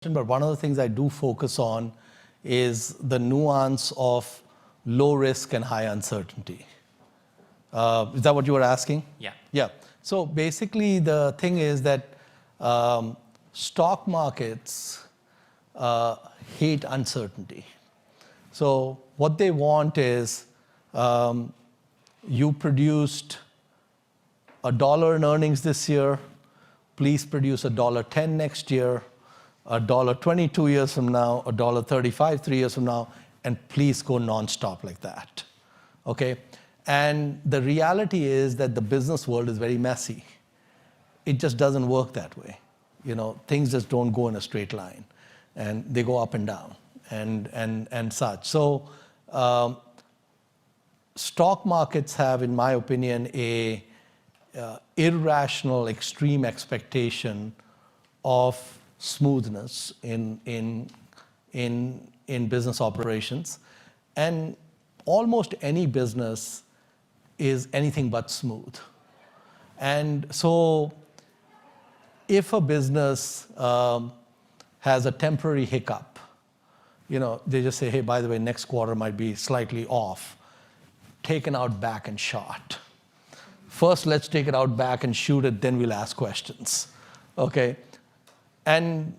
But one of the things I do focus on is the nuance of low risk and high uncertainty. Is that what you were asking? Yeah. Yeah. So basically, the thing is that stock markets hate uncertainty. So what they want is you produced $1 in earnings this year. Please produce $1.10 next year, $1.20 2 years from now, $1.35 3 years from now, and please go nonstop like that. Okay? And the reality is that the business world is very messy. It just doesn't work that way. You know, things just don't go in a straight line, and they go up and down and such. So stock markets have, in my opinion, a irrational, extreme expectation of smoothness in business operations, and almost any business is anything but smooth. And so, if a business has a temporary hiccup, you know, they just say, hey, by the way, next quarter might be slightly off, taken out back and shot. First, let's take it out back and shoot it, then we'll ask questions, okay? And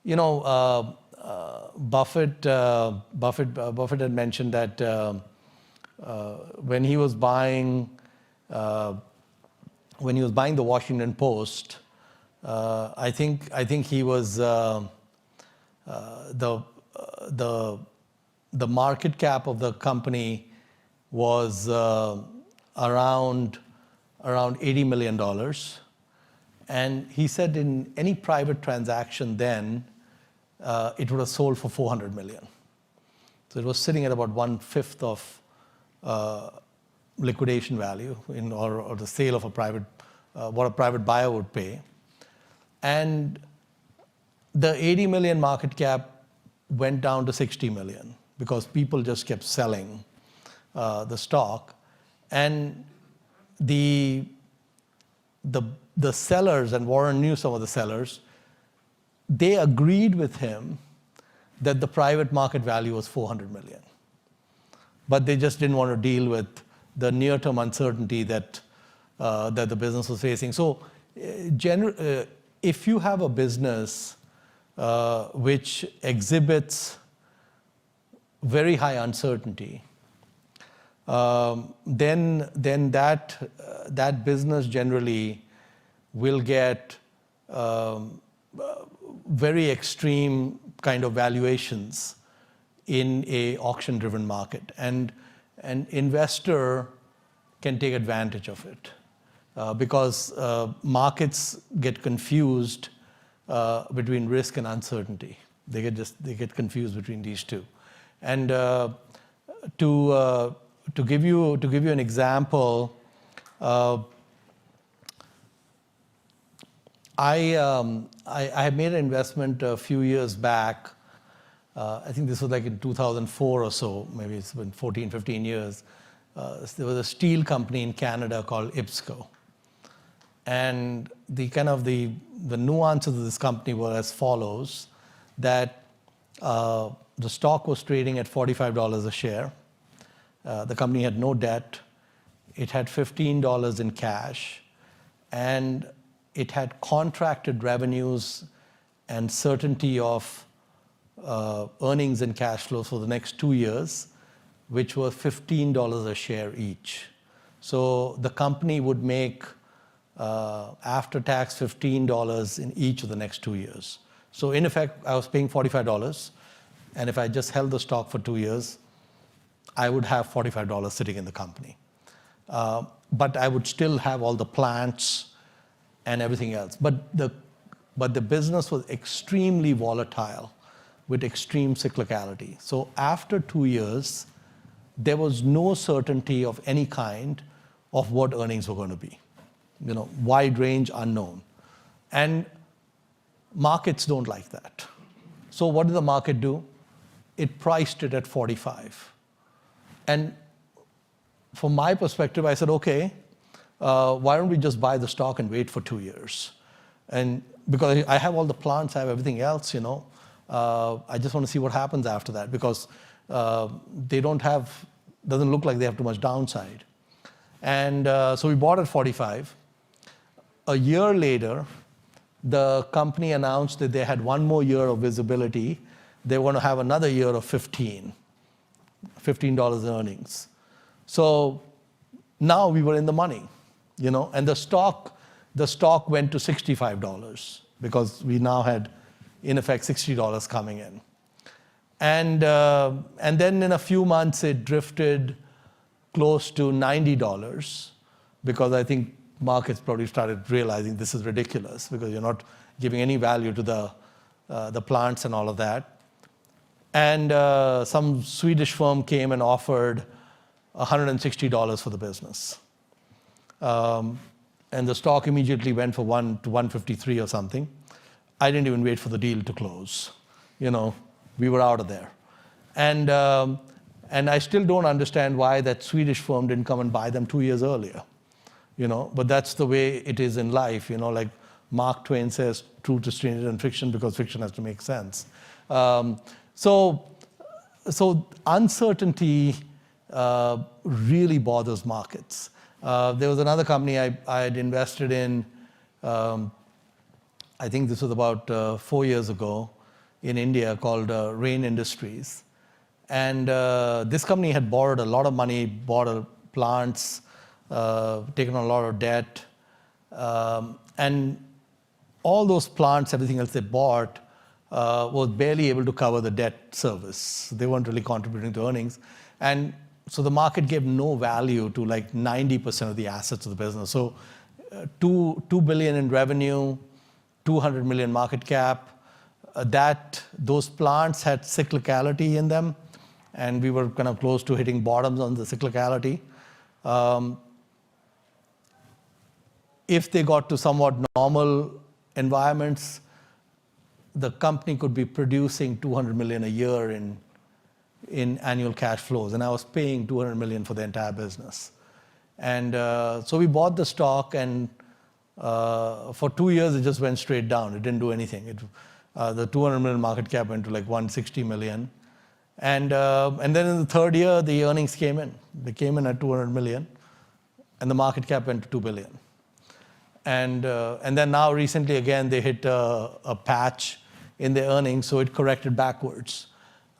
you know, Buffett had mentioned that when he was buying the Washington Post, I think he was the market cap of the company was around $80 million. And he said in any private transaction then, it would have sold for $400 million. So it was sitting at about 1/5 of liquidation value or the sale of a private, what a private buyer would pay. And the 80 million market cap went down to 60 million because people just kept selling the stock. And the sellers, and Warren knew some of the sellers, they agreed with him that the private market value was 400 million. But they just didn't want to deal with the near-term uncertainty that the business was facing. So if you have a business which exhibits very high uncertainty, then that business generally will get very extreme kind of valuations in a auction-driven market, and an investor can take advantage of it because markets get confused between risk and uncertainty. They get confused between these two, and to give you an example, I had made an investment a few years back. I think this was like in 2004 or so, maybe it's been 14, 15 years. There was a steel company in Canada called IPSCO. And the nuances of this company were as follows, that the stock was trading at $45 a share. The company had no debt. It had $15 in cash. And it had contracted revenues and certainty of earnings and cash flows for the next 2 years, which were $15 a share each. So the company would make after tax $15 in each of the next 2 years. So in effect, I was paying $45, and if I just held the stock for 2 years, I would have $45 sitting in the company. But I would still have all the plants and everything else. But the business was extremely volatile with extreme cyclicality. So after 2 years, there was no certainty of any kind of what earnings were going to be. You know, wide range, unknown. And markets don't like that. So what did the market do? It priced it at 45. And from my perspective, I said, okay, why don't we just buy the stock and wait for 2 years? And because I have all the plants, I have everything else, I just want to see what happens after that, because doesn't look like they have too much downside. And so we bought at 45. A year later, the company announced that they had one more year of visibility. They want to have another year of $15 earnings. So now we were in the money, and the stock went to $65 because we now had, in effect, $60 coming in. And then in a few months, it drifted close to $90 because I think markets probably started realizing this is ridiculous because you're not giving any value to the plants and all of that. And some Swedish firm came and offered $160 for the business. And the stock immediately went for to 153 or something. I didn't even wait for the deal to close. We were out of there. And I still don't understand why that Swedish firm didn't come and buy them 2 years earlier. But that's the way it is in life. Like Mark Twain says, truth is stranger than fiction because fiction has to make sense. So uncertainty really bothers markets. There was another company I had invested in, I think this was about 4 years ago in India, called Rain Industries. And this company had borrowed a lot of money, bought plants, taken on a lot of debt. And all those plants, everything else they bought, was barely able to cover the debt service. They weren't really contributing to earnings. And so the market gave no value to like 90% of the assets of the business. So $2 billion in revenue, 200 million market cap. Those plants had cyclicality in them, and we were kind of close to hitting bottoms on the cyclicality. If they got to somewhat normal environments, the company could be producing 200 million a year in annual cash flows, and I was paying 200 million for the entire business. And so we bought the stock, and for 2 years it just went straight down. It didn't do anything. The 200 million market cap went to like 160 million. And then in the third year, the earnings came in. They came in at 200 million, and the market cap went to 2 billion. And then now recently again, they hit a patch in their earnings, so it corrected backwards.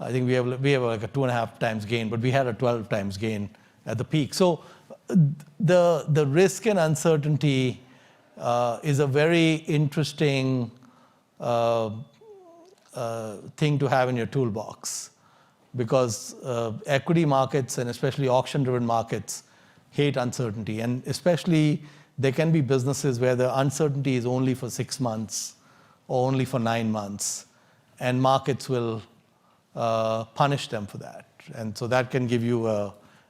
I think we have like a 2.5 times gain, but we had a 12 times gain at the peak. So the risk and uncertainty is a very interesting thing to have in your toolbox, because equity markets, and especially auction-driven markets, hate uncertainty. And especially there can be businesses where the uncertainty is only for 6 months or only for 9 months, and markets will punish them for that. And so that can give you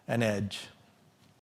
an edge.